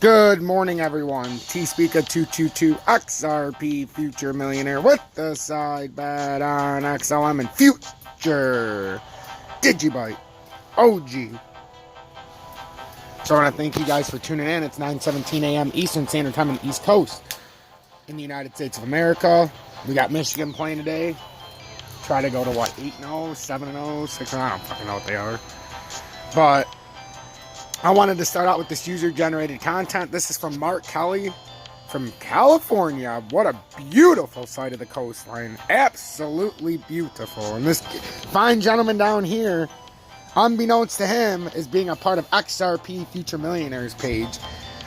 Good morning, everyone. T-Speaker 222 XRP Future Millionaire with the side bet on XLM and Future Digibite OG. So I want to thank you guys for tuning in. It's 9:17 a.m. Eastern Standard Time on the East Coast in the United States of America. We got Michigan playing today. Try to go to what, 8-0, 7-0, 6-0, I don't fucking know what they are. But I wanted to start out with this user-generated content. This is from Mark Kelly from California. What a beautiful side of the coastline. Absolutely beautiful. And this fine gentleman down here, unbeknownst to him, is being a part of XRP Future Millionaires page.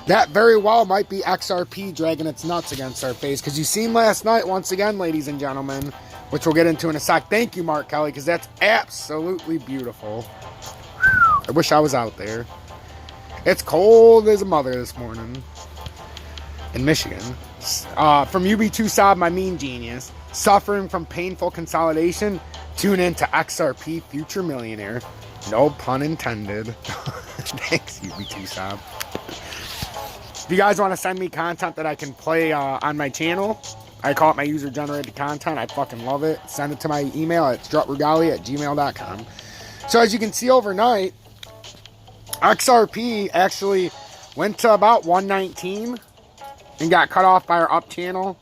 That very well might be XRP dragging its nuts against our face. Because you seen last night, once again, ladies and gentlemen, which we'll get into in a sec. Thank you, Mark Kelly, because that's absolutely beautiful. I wish I was out there. It's cold as a mother this morning in Michigan. From UB2 Sob, my mean genius. Suffering from painful consolidation? Tune in to XRP Future Millionaire. No pun intended. Thanks, UB2 Sob. If you guys want to send me content that I can play on my channel, I call it my user-generated content. I fucking love it. Send it to my email at strutregali@gmail.com. So as you can see overnight, XRP actually went to about 119 and got cut off by our up channel,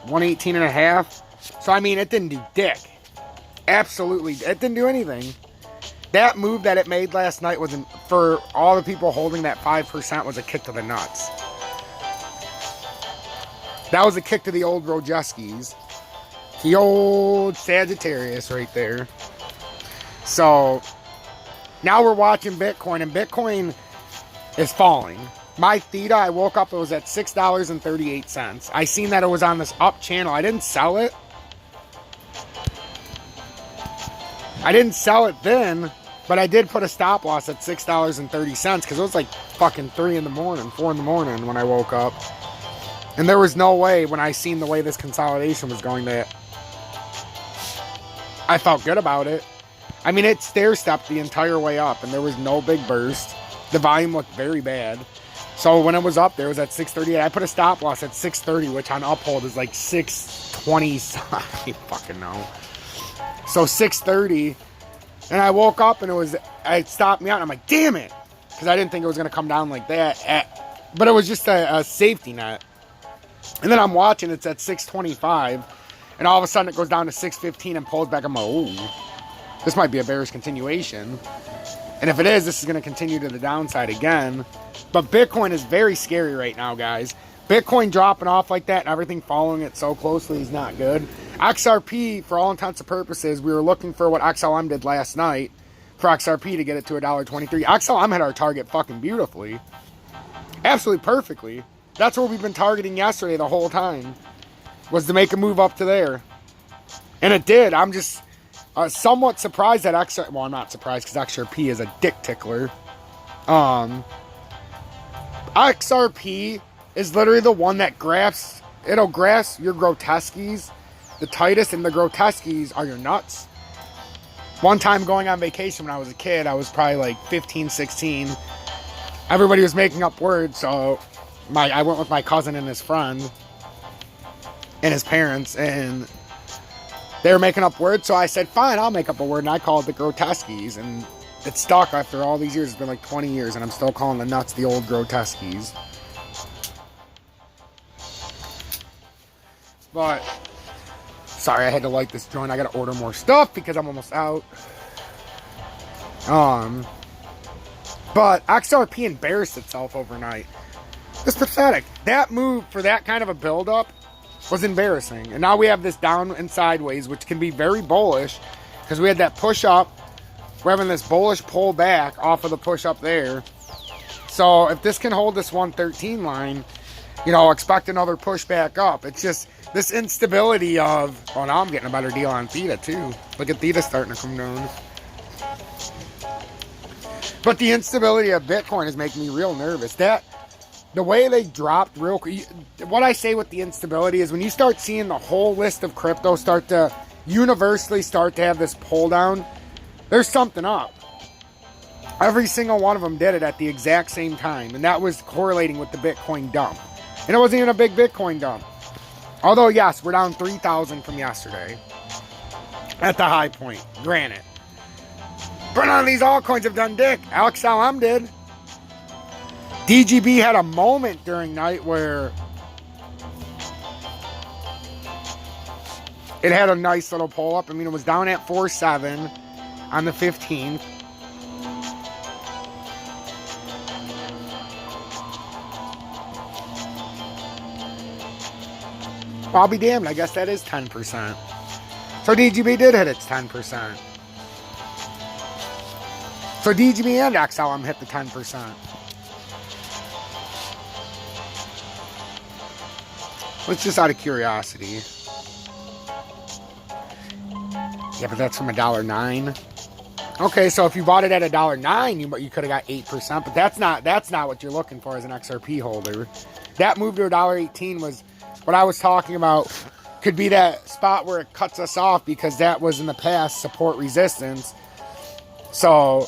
118.5. So, I mean, it didn't do dick. Absolutely. It didn't do anything. That move that it made last night was, for all the people holding that 5%, was a kick to the nuts. That was a kick to the old Rojeskies. The old Sagittarius right there. So now we're watching Bitcoin, and Bitcoin is falling. My theta, I woke up, it was at $6.38. I seen that it was on this up channel. I didn't sell it. I didn't sell it then, but I did put a stop loss at $6.30 because it was like fucking 3 in the morning, 4 in the morning when I woke up. And there was no way, when I seen the way this consolidation was going, that I felt good about it. I mean, it stair-stepped the entire way up, and there was no big burst. The volume looked very bad. So when it was up there, it was at 638. I put a stop loss at 630, which on Uphold is like 620. I fucking know. So 630, and I woke up, and it stopped me out, and I'm like, damn it, because I didn't think it was going to come down like that. But it was just a safety net. And then I'm watching, it's at 625, and all of a sudden it goes down to 615 and pulls back. I'm like, oh. This might be a bearish continuation. And if it is, this is going to continue to the downside again. But Bitcoin is very scary right now, guys. Bitcoin dropping off like that and everything following it so closely is not good. XRP, for all intents and purposes, we were looking for what XLM did last night for XRP to get it to $1.23. XLM hit our target fucking beautifully. Absolutely perfectly. That's what we've been targeting yesterday the whole time, was to make a move up to there. And it did. I'm just somewhat surprised that XRP... Well, I'm not surprised because XRP is a dick tickler. XRP is literally the one that grasps... It'll grasp your Groteskies the tightest, and the Groteskies are your nuts. One time going on vacation when I was a kid, I was probably like 15, 16. Everybody was making up words, so I went with my cousin and his friend and his parents, and they were making up words, so I said, fine, I'll make up a word, and I called it the Groteskies, and it stuck after all these years. It's been like 20 years, and I'm still calling the nuts the old Groteskies. But, sorry, I had to light this joint. I gotta order more stuff because I'm almost out. But XRP embarrassed itself overnight. It's pathetic. That move for that kind of a build-up was embarrassing. And now we have this down and sideways, which can be very bullish, because we had that push up. We're having this bullish pull back off of the push up there. So if this can hold this 113 line, you know, expect another push back up. It's just this instability of, oh, now I'm getting a better deal on theta too. Look at theta starting to come down. But the instability of Bitcoin is making me real nervous. The way they dropped real quick, what I say with the instability is when you start seeing the whole list of crypto start to universally start to have this pull down, there's something up. Every single one of them did it at the exact same time, and that was correlating with the Bitcoin dump. And it wasn't even a big Bitcoin dump. Although, yes, we're down 3,000 from yesterday at the high point, granted. But none of these altcoins have done dick. XLM did. DGB had a moment during night where it had a nice little pull up. I mean, it was down at 4.7 on the 15th. Well, I'll be damned. I guess that is 10%. So DGB did hit its 10%. So DGB and XLM hit the 10%. It's just out of curiosity. Yeah, but that's from $1.09. Okay, so if you bought it at $1.09, you could have got 8%, but that's not what you're looking for as an XRP holder. That move to $1.18 was what I was talking about. Could be that spot where it cuts us off, because that was in the past support resistance. So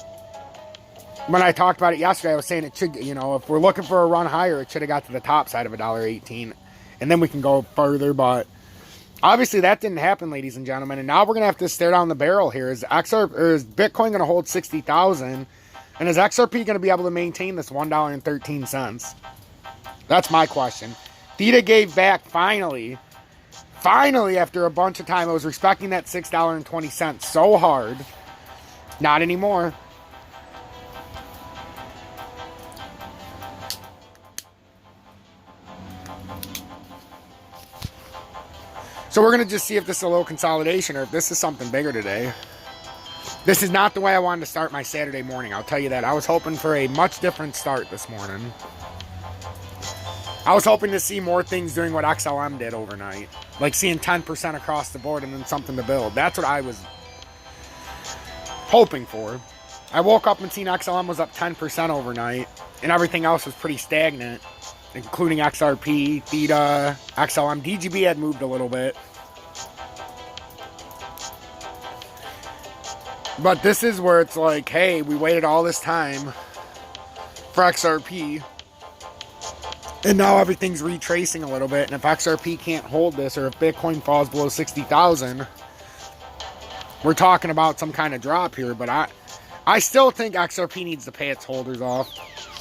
when I talked about it yesterday, I was saying it should, if we're looking for a run higher, it should have got to the top side of $1.18, and then we can go further. But obviously that didn't happen, ladies and gentlemen, and now we're gonna have to stare down the barrel here. Is Bitcoin gonna hold 60,000, and is XRP gonna be able to maintain this $1.13? That's my question. Theta gave back finally after a bunch of time. I was respecting that $6.20 so hard. Not anymore. So we're going to just see if this is a little consolidation or if this is something bigger today. This is not the way I wanted to start my Saturday morning, I'll tell you that. I was hoping for a much different start this morning. I was hoping to see more things doing what XLM did overnight. Like seeing 10% across the board and then something to build. That's what I was hoping for. I woke up and seen XLM was up 10% overnight, and everything else was pretty stagnant, including XRP, Theta, XLM. DGB had moved a little bit. But this is where it's like, hey, we waited all this time for XRP, and now everything's retracing a little bit. And if XRP can't hold this, or if Bitcoin falls below 60,000, we're talking about some kind of drop here. But I still think XRP needs to pay its holders off.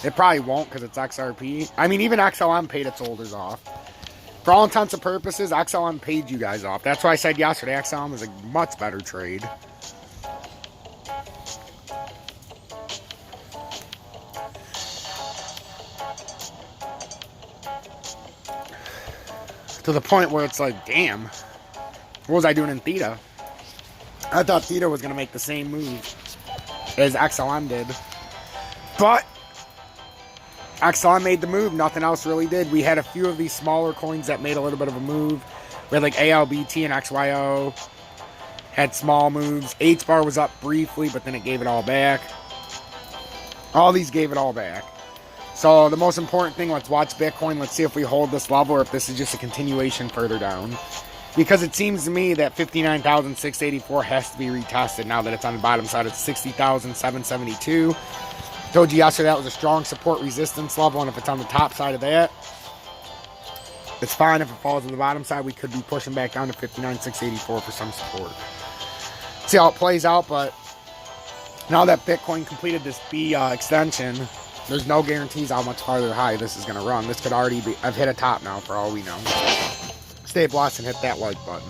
It probably won't, because it's XRP. I mean, even XLM paid its holders off. For all intents and purposes, XLM paid you guys off. That's why I said yesterday XLM was a much better trade. To the point where it's like, damn, what was I doing in Theta? I thought Theta was going to make the same move as XLM did. But XLM made the move. Nothing else really did. We had a few of these smaller coins that made a little bit of a move. We had like ALBT and XYO. Had small moves. HBAR was up briefly, but then it gave it all back. All these gave it all back. So the most important thing, let's watch Bitcoin. Let's see if we hold this level or if this is just a continuation further down. Because it seems to me that 59,684 has to be retested now that it's on the bottom side. It's 60,772. Told you yesterday that was a strong support resistance level, and if it's on the top side of that, it's fine. If it falls on the bottom side, we could be pushing back down to 59,684 for some support. See how it plays out, but now that Bitcoin completed this B extension, there's no guarantees how much farther high this is going to run. This could already be, I've hit a top now for all we know. Stay blessed and hit that like button.